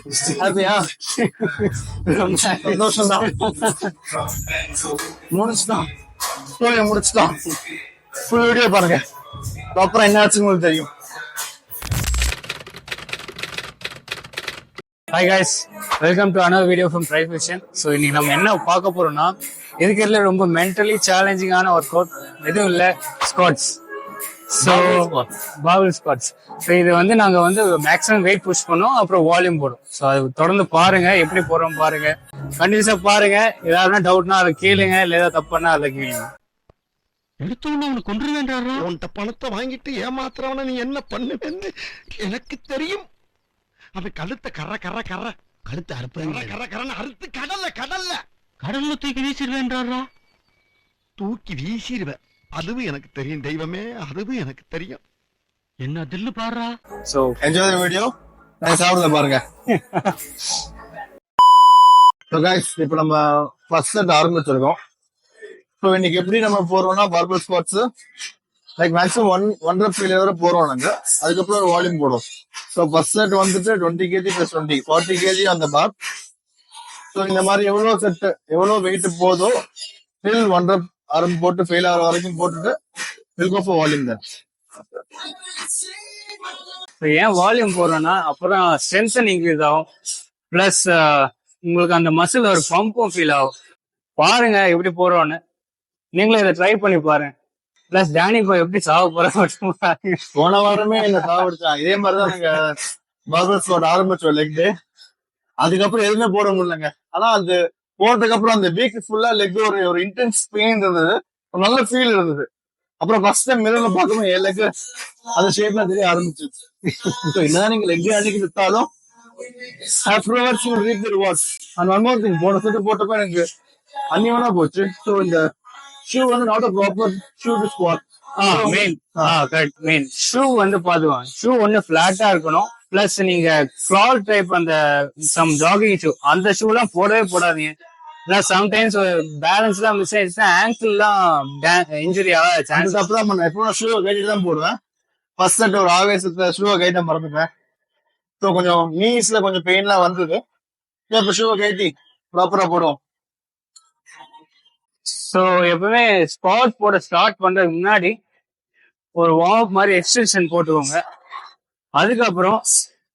ஹாப்பியா? ரொம்ப சந்தோஷம் தான். முடிச்சுட்டான், ஸ்டோரியை முடிச்சுட்டான். ஃபுல் வீடியோ பாருங்க, அப்புறம் என்ன ஆச்சுன்னு உங்களுக்கு தெரியும். Hi guys, welcome to another video from try fission. So இன்னைக்கு நம்ம என்ன பார்க்க போறோம்னா, இருக்கிறதுல ரொம்ப மென்டலி சேலஞ்சிங்கான ஒர்க் அவுட் எதுவும் இல்லை, ஸ்குவாட்ஸ். ஸோ பாபிள் ஸ்குவாட்ஸ். ஸோ இது வந்து நாங்கள் வந்து மேக்ஸிமம் வெயிட் புஷ் பண்ணோம், அப்புறம் வால்யூம் போடும். ஸோ அது தொடர்ந்து பாருங்க, எப்படி போறோம் பாருங்க, கண்டினியூஸா பாருங்க. ஏதாவது டவுட்னா அதை கேளுங்க, இல்லை ஏதாவது தப்புன்னா அதை கேளுங்க. எடுத்தவன அவனை கொன்றுவேன்றாரா? உன்கிட்ட பணத்தை வாங்கிட்டு ஏமாத்துறவன நீ என்ன பண்ணுவேன்னு எனக்கு தெரியும். அவன் கழுத்தை கழுத்தை அறுத்து கடல்ல தூக்கி வீசிடுவேன்றாரா? தூக்கி வீசிடுவேன், அதுவும் எனக்கு தெரியும் தெய்வமே, அதுவும் எனக்கு தெரியும். என்ன தில்லு பாடுறா. சோ என்ஜாய் தி வீடியோ, நான் சாப்பிடுறத பாருங்க. சோ गाइस, இப்போ நம்ம ஃபர்ஸ்ட் செட் ஆரம்பிச்சிருக்கோம். சோ இன்னைக்கு எப்படி நம்ம போறோம்னா, barbell squads like maximum one rep failure வரை போறோம் நாங்க. அதுக்கப்புறம் ஒரு வால்யூம் போடுவோம். ஸோ ஃபர்ஸ்ட் செட் வந்துட்டு 20 kg + 20 40 kg அந்த பார். ஸோ இந்த மாதிரி எவ்வளவு வெயிட் போதோ டில் ஒன் ரெப் ஆரம் போட்டு ஃபெயில் ஆகிற வரைக்கும் போட்டுட்டு வில் கோ ஃபார் வால்யூம் தான். ஏன் வால்யூம் போடுறோம்னா, அப்புறம் ஸ்ட்ரென்த் இன்க்ரீஸ் ஆகும், பிளஸ் உங்களுக்கு அந்த மசில் ஒரு பம்பும் ஃபீல் ஆகும். பாருங்க எப்படி போறோம்னு, நீங்களும் இதை ட்ரை பண்ணி பாருங்க. பிளஸ் டேனி இப்போ எப்படி சாவ போறோம். போன வாரமே என்ன சாவடிச்சான். இதே மாதிரிதான் நாங்க பார்பல் ஸ்குவாட் ஆரம்பிச்சோம் லெக் டே. அதுக்கப்புறம் எதுவுமே போட முடியலங்க. ஆனா அது போட்டதுக்கு அப்புறம் அந்த வீக் ஃபுல்லா லெக் ஒரு இன்டென்ஸ் பெயின் இருந்தது, ஒரு நல்ல ஃபீல் இருந்தது. அப்புறம் ஃபர்ஸ்ட் டைம் மிரர்ல பார்க்கும்போது என் லெக் அந்த ஷேப்ல தெரிய ஆரம்பிச்சிச்சு. என்னதான் நீங்க லெக் அன்னைக்கு விட்டாலும் afterwards you will reap the rewards. And one more thing, போன செட்டு போட்டப்ப எனக்கு அன்னியவனா போச்சு. ஸோ இந்த ஷூ வந்து not a proper shoe to squad. Main shoe வந்து பாத்துவாங்க. ஷூ ஒண்ணு பிளாட்டா இருக்கணும், பிளஸ் நீங்க கிளால் டைப் அந்த சம் ஜாகிங் ஷூ, அந்த ஷூ எல்லாம் போடவே போடாதீங்க. சம்டைம்ஸ் பேலன்ஸ் எல்லாம் மிஸ் ஆயிடுச்சுன்னா ஆங்கிள் எல்லாம் இன்ஜுரி ஆக சான்ஸ். அப்பதான் பண்ணேன். எப்போ ஷூவை கைட்டு தான் போடுவேன். ஃபர்ஸ்ட் செட் ஒரு ஆவேசத்தை ஷூவை கைட்ட மறந்துட்டேன். ஸோ கொஞ்சம் நீஸ்ல கொஞ்சம் பெயின்லாம் வந்தது. இப்போ ஷூவை கைட்டி ப்ராப்பரா போடுவோம். ஸோ எப்பவுமே ஸ்குவாட் போட ஸ்டார்ட் பண்றதுக்கு முன்னாடி ஒரு வார்ம் அப் மாதிரி எக்ஸ்டென்ஷன் போட்டுக்கோங்க. அதுக்கப்புறம்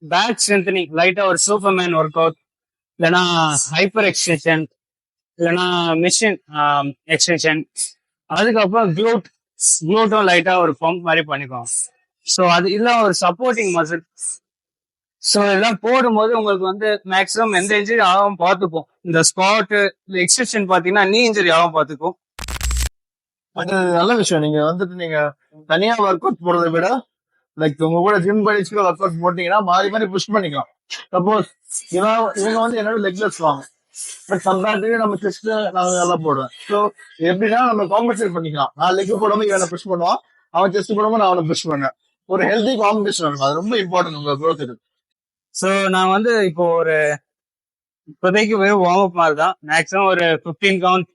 பேக் ஸ்ட்ரென்தனிங் லைட்டா ஒரு சூப்பர்மேன் ஒர்க் அவுட், இல்லைன்னா ஹைப்பர் எக்ஸ்டென்ஷன், இல்லைன்னா மிஷின் எக்ஸ்டென்ஷன். அதுக்கப்புறம் க்ளூட்டும் லைட்டா ஒரு பம்ப் மாதிரி பண்ணிக்கோங்க. ஸோ அது இதெல்லாம் ஒரு சப்போர்ட்டிங் மசில். ஸோ இதெல்லாம் போடும்போது உங்களுக்கு வந்து மேக்ஸிமம் எந்த இன்ஜுரி ஆகாம பார்த்துப்போம். இந்த ஸ்குவாட் இந்த எக்ஸ்டென்ஷன் பாத்தீங்கன்னா நீ இன்ஜுரி ஆகாம பார்த்துக்கும். அது நல்ல விஷயம். நீங்க வந்துட்டு நீங்க தனியா ஒர்க் அவுட் போடுறதை விட லைக் உங்க கூட ஜிம் படிச்சுட்டு ஒர்க் அவுட் போட்டீங்கன்னா மாறி மாறி புஷ் பண்ணிக்கலாம். சப்போஸ் இவங்க வந்து என்னோட லெக்லெஸ் வாங்க, பட் கம்பேரிட்டிவ் நம்ம செஸ்ட் நான் நல்லா போடுவேன். ஸோ எப்படின்னா நம்ம காம்பன்சேட் பண்ணிக்கலாம். நான் லெக் போடாம இவனை புஷ் பண்ணுவான், அவன் செஸ்ட் போடாம நான் அவனை புஷ் பண்ணுவேன். ஒரு ஹெல்தி காம்பினேஷன் இருக்கும், அது ரொம்ப இம்பார்ட்டன்ட் உங்க க்ரோத் இருக்கு. ஸோ நான் வந்து இப்போ ஒரு இப்போதைக்கு வெறும் வார்ம் அப் மாதிரி தான். மேக்ஸிமம் ஒரு 15 கவுண்ட்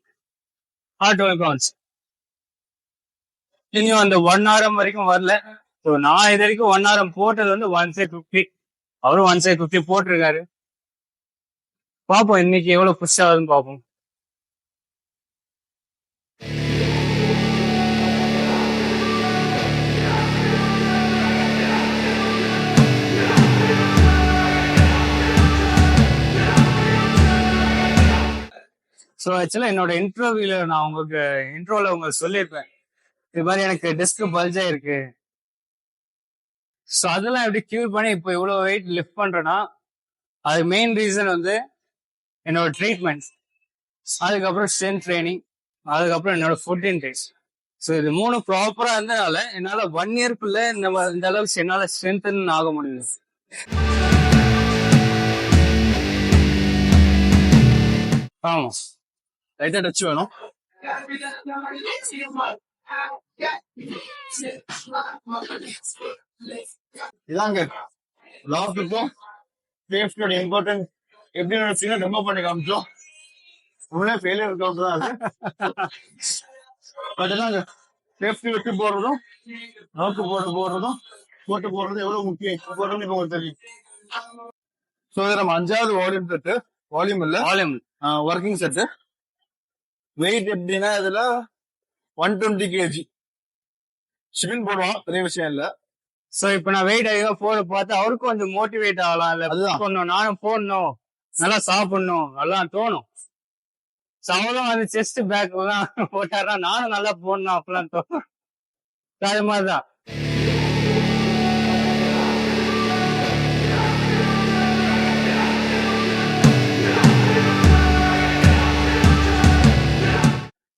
ஆர் 12 கவுண்ட்ஸ். இன்னும் அந்த 1 hour வரைக்கும் வரல. ஸோ நான் இது வரைக்கும் 1 hour போட்டது வந்து 1 side 50, அவரும் 1 side 50 போட்டிருக்காரு. பார்ப்போம் இன்னைக்கு எவ்வளவு புஷ் ஆகுதுன்னு பார்ப்போம். ஸோ ஆக்சுவலா என்னோட இன்டர்வியூல நான் உங்களுக்கு சொல்லியிருப்பேன், இது மாதிரி எனக்கு டிஸ்க் பல்ஜ் ஆயிருக்கு. ஸோ அதெல்லாம் எப்படி கியூர் பண்ணி இப்போ இவ்வளவு வெயிட் லிஃப்ட் பண்றேன்னா, அது மெயின் ரீசன் வந்து என்னோட ட்ரீட்மெண்ட், அதுக்கப்புறம் ஸ்ட்ரென்த் ட்ரைனிங், அதுக்கப்புறம் என்னோட ஃபுட் இன்டேக். ஸோ இது 3 ப்ராப்பரா இருந்தனால என்னால 1 yearக்குள்ள இந்த அளவுக்கு என்னால ஸ்ட்ரென்த் ஆக முடியுது. ஆமா, லைட்டா டச் வேணும். இதாங்க லாஸ்ட்டுக்கும் சேஃப்டியோட இம்பார்ட்டன்ட் எப்படி நினைச்சீங்கன்னா டெமோ பண்ணி காமிச்சோம். உடனே ஃபெயிலியர் கவுண்ட் தான் அது. பட் இதாங்க சேஃப்டி வச்சு போடுறதும் நோக்கு போடுறதும் போட்டு போடுறது எவ்வளவு முக்கியம் போடுறது இப்போ உங்களுக்கு தெரியும். சோ நம்ம 5வது வால்யூம் செட், வால்யூம் இல்ல வால்யூம் ஒர்க்கிங் செட். வெயிட் எப்படின்னா இதுல 120 kg ஸ்பின் போடுவோம், பெரிய விஷயம் இல்ல. சோ இப்ப நான் வெயிட் அதிகமா போட பார்த்து அவருக்கும் கொஞ்சம் மோட்டிவேட் ஆகலாம் இல்ல, அதுதான். பண்ணணும் நானும் போடணும், நல்லா சாப்பிடணும் எல்லாம் தோணும். அவரும் வந்து செஸ்ட் பேக் எல்லாம் போட்டாரா நானும் நல்லா போடணும் அப்பெல்லாம் தோணும். அது மாதிரிதான்.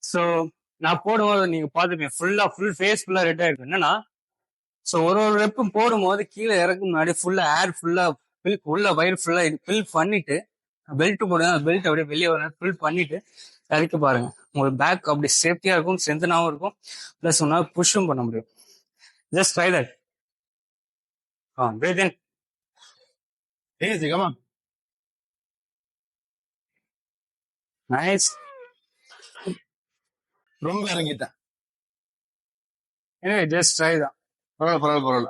சோ நான் போடும்போது நீங்க பாத்துப்பீங்க ஃபுல் ஃபேஸ் ஃபுல்லா ரெட் ஆயிருக்கு. என்னன்னா சோ ஒரு ரெப்பும் போடும்போது கீழே இறக்கும் முன்னாடி ஃபுல்லா ஏர் ஃபுல்லா உள்ள வயிறு ஃபுல்லா ஃபில் பண்ணிட்டு பெல்ட் போடுங்க, பெல்ட் அப்படியே வெளியே வர ஃபில் பண்ணிட்டு இறக்கி பாருங்க. உங்களுக்கு பேக் அப்படி சேஃப்டியா இருக்கும், ஸ்ட்ரென்த்தனாவும் இருக்கும், பிளஸ் உன்னால புஷ்ஷும் பண்ண முடியும். Just try that. Breathe in. Easy, come on. Nice. ரொம்ப இறங்கிட்டேன். எனவே ஜஸ்ட் ட்ரை தான். பரவாயில்ல.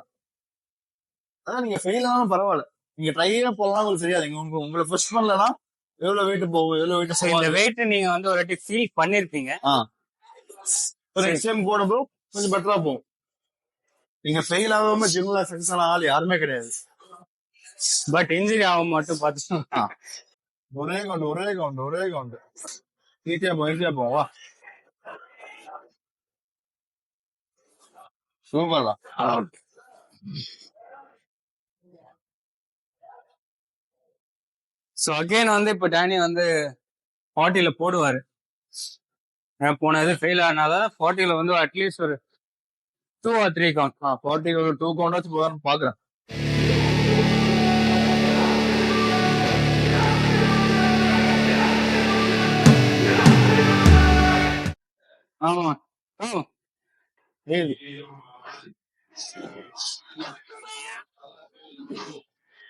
அதான் நீங்க ஃபெயில் ஆனாலும் பரவாயில்ல, நீங்க ட்ரையே போடலாம், உங்களுக்கு தெரியாது. உங்களை புஷ் பண்ணலன்னா எவ்வளவு வெயிட் போகும், எவ்வளவு வெயிட். இந்த வெயிட் நீங்க வந்து ஒரு வாட்டி ஃபீல் பண்ணிருப்பீங்க. ஒரு எக்ஸாம் போடும்போது கொஞ்சம் பெட்டரா போகும். நீங்க ஃபெயில் ஆகாம ஜிம்ல சக்சஸ் ஆன ஆள் யாருமே கிடையாது. பட் இன்ஜுரி ஆகும் மட்டும் பார்த்து ஒரே கவுண்ட் ஈஸியா போவோம். வா, சூப்பர்டா. ஸோ அகெயின் வந்து இப்போ டேனி வந்து 40ல போடுவாரு. போன இது ஃபெயில் ஆனால 40ல வந்து அட்லீஸ்ட் ஒரு 2 or 3 கவுண்ட். 40 ஒரு 2 கவுண்ட் வச்சு போதான்னு பாக்குறேன். ஆமா.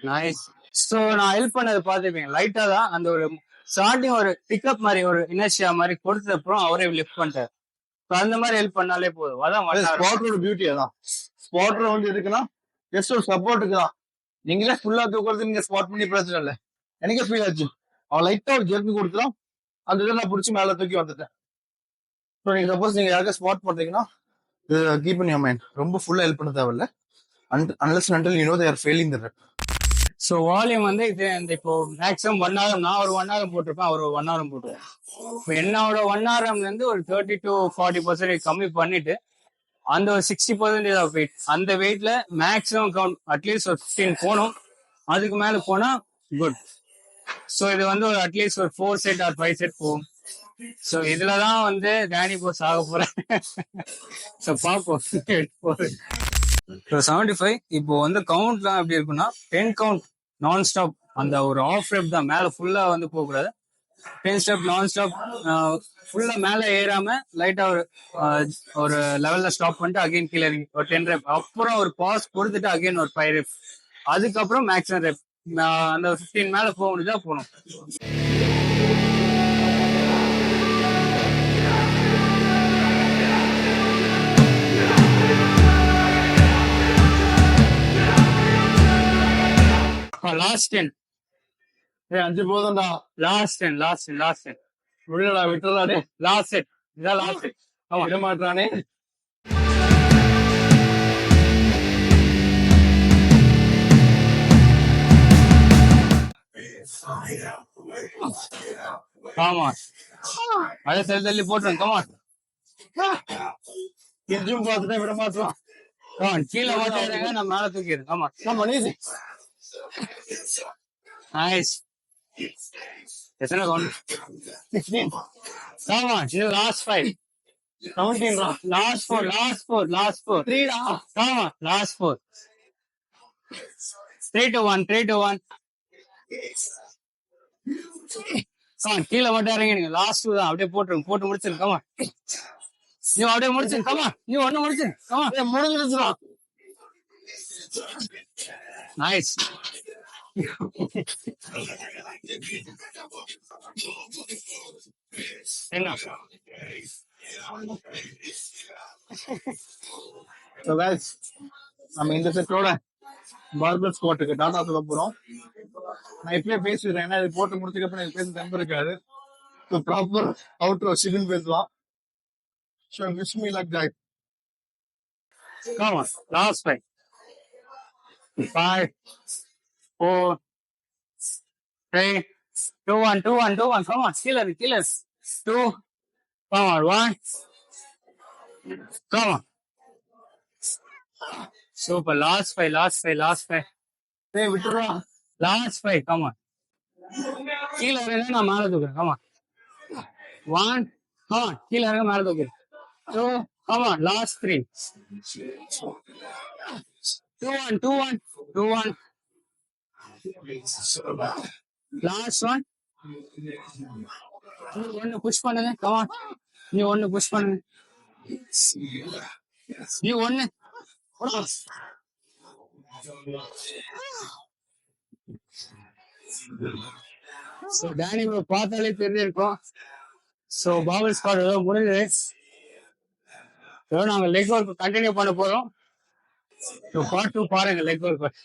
நைஸ். ஸோ நான் ஹெல்ப் பண்ணது பார்த்துப்பீங்க லைட்டா தான் அந்த ஒரு ஸ்டார்டிங் ஒரு பிக்கப் மாதிரி ஒரு இனர்ஷியா மாதிரி கொடுத்த அப்புறம் அவரே லிஃப்ட் பண்ணிட்டார். அந்த மாதிரி ஹெல்ப் பண்ணாலே போதும். அதான் ஸ்பாட்டரோட பியூட்டி. அதான் ஸ்பாட்டர் வந்து எதுக்குன்னா ஜஸ்ட் ஒரு சப்போர்ட்டுக்கு தான். நீங்களே ஃபுல்லா தூக்குறது நீங்க ஸ்பாட் பண்ணி பிரச்சனை இல்லை. எனக்கே ஃபீல் ஆச்சு. அவன் லைட்டா ஒரு ஜெர்க்கு கொடுத்துரும், அந்த இதை நான் பிடிச்சி மேல தூக்கி வந்துட்டேன். ஸோ நீங்க சப்போஸ் நீங்க யாருக்கா ஸ்பாட் பண்றீங்கன்னா கீப் இன் யுவர் மைண்ட், ரொம்ப ஃபுல்லா ஹெல்ப் பண்ண தேவையில்ல, unless and until you know they are failing the rep. So volume வந்து இது இந்த இப்போ மேக்ஸிமம் 1 hour நான் ஒரு 1 hour போட்டிருப்பேன், அவர் ஒரு 1 hour போட்டுருவேன். இப்போ என்னோட 1 hour இருந்து ஒரு 30 to 40% கம்மி பண்ணிட்டு அந்த ஒரு 60% ஆஃப் வெயிட், அந்த வெயிட்ல மேக்ஸிமம் கவுண்ட் அட்லீஸ்ட் ஒரு 15 போகணும். அதுக்கு மேல போனா குட். ஸோ இது வந்து ஒரு அட்லீஸ்ட் ஒரு 4 set or 5 set போகும். ஸோ இதுலதான் வந்து டேனி போஸ் ஆக போறேன். ஸோ பார்ப்போம். 75 இப்போ வந்து கவுண்ட்லாம் எப்படி இருக்குன்னா 10 கவுண்ட் நான் ஸ்டாப், அந்த ஒரு ஆஃப் ரெப் தான், மேல ஃபுல்லா வந்து போகக்கூடாது. 10 ஸ்டெப் நான் ஸ்டாப், ஃபுல்லா மேல ஏறாம லைட்டா ஒரு லெவல்ல ஸ்டாப் பண்ணிட்டு அகைன் கீழே இறங்கி ஒரு 10 ரெப், அப்புறம் ஒரு பாஸ் கொடுத்துட்டு அகைன் ஒரு 5 ரெப், அதுக்கப்புறம் மேக்ஸிமம் ரெப். அந்த 15 மேல போக முடிஞ்சா போகணும். லாஸ்ட் 10. 5 போதும்டா. லாஸ்ட் 10 முடியலடா, விட்டுறா. லாஸ்ட் செட், இதான் லாஸ்ட் செட். விட மாட்டானே. ஆமா, அதை தள்ளி போட்டுருங்க. கமான், எதுவும் பார்த்துட்டா விட மாட்டோம். கீழே மாட்டாங்க, நான் மேல தூக்கிடுறேன். ஆமா, நைஸ். எத்தனை கவுண்ட்? 16. ஆமா, இது லாஸ்ட் 5. 17 லாஸ்ட் 4 3 டா. ஆமா, லாஸ்ட் 4. 3 to 1. கீழே மட்டும் இறங்கிடுங்க. லாஸ்ட் தான், அப்படியே போட்டுருங்க. போட்டு முடிச்சிருங்க. கமா, நீ அப்படியே முடிச்சிருங்க. கமா, நீ ஒண்ணு முடிச்சிருங்க. கமா, முடிஞ்சிருச்சுடா. நைஸ். என்ன நம்ம இந்த செட்டோட பார்பர் ஸ்குவாட்டுக்கு டாடா சொல்ல போறோம். நான் இப்பயே பேசிடுறேன், ஏன்னா இது போட்டு முடிச்சதுக்கு அப்புறம் எனக்கு பேச தெம்பு இருக்காது. ப்ராப்பர் அவுட்ரோ சிவில் பேசலாம். So wish me luck guys. Come on, last 5. 5, 4, 3, 2, 1, 2, 1, 2, 1. Come on, kill us. 2, come on, 1. Come on. Super, last 5. டேய் விட்டுருவா. Last 5, come on. கீழே இறங்க, நான் மேலே தூக்குறேன். Come on. 1, come on, கீழே இறங்க, மேலே தூக்குறேன். 2, come on, last 3. 2, 1, 2, 1, 2, 1. Last 1. நீ ஒன்னு புஷ் பண்ணுங்க. Come on. நீ ஒன்னு புஷ் பண்ணுங்க. நீ ஒன்னு. ஸோ டேனி ப்ரோ பார்த்தாலே தெரிஞ்சிருக்கும். ஸோ பாபல் ஸ்குவாட் ஏதோ முடிஞ்சது. ஏதோ நாங்கள் லெக் ஒர்க் கண்டினியூ பண்ண போறோம். ஸோ பார்ட் 2 பாருங்க லெக் ஒர்க்.